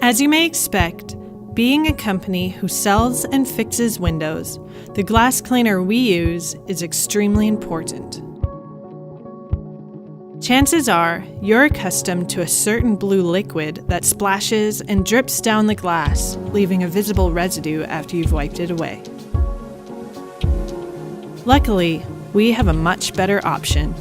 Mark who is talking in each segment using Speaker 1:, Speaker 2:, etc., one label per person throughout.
Speaker 1: As you may expect, being a company who sells and fixes windows, the glass cleaner we use is extremely important. Chances are you're accustomed to a certain blue liquid that splashes and drips down the glass, leaving a visible residue after you've wiped it away. Luckily, we have a much better option.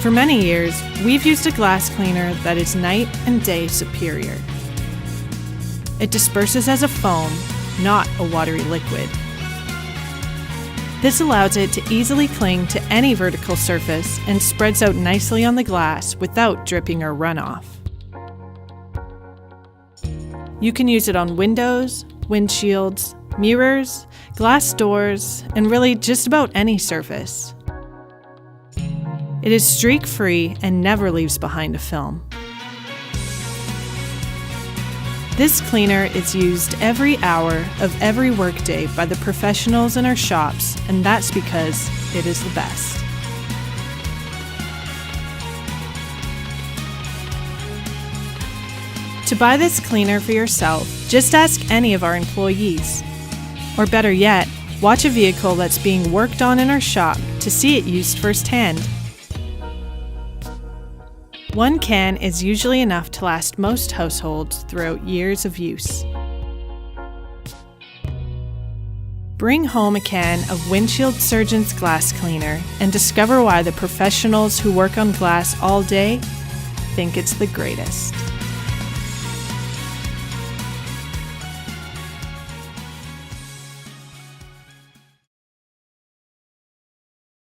Speaker 1: For many years, we've used a glass cleaner that is night and day superior. It disperses as a foam, not a watery liquid. This allows it to easily cling to any vertical surface and spreads out nicely on the glass without dripping or runoff. You can use it on windows, windshields, mirrors, glass doors, and really just about any surface. It is streak-free and never leaves behind a film. This cleaner is used every hour of every workday by the professionals in our shops, and that's because it is the best. To buy this cleaner for yourself, just ask any of our employees. Or better yet, watch a vehicle that's being worked on in our shop to see it used firsthand. One can is usually enough to last most households throughout years of use. Bring home a can of Windshield Surgeons Glass Cleaner and discover why the professionals who work on glass all day think it's the greatest.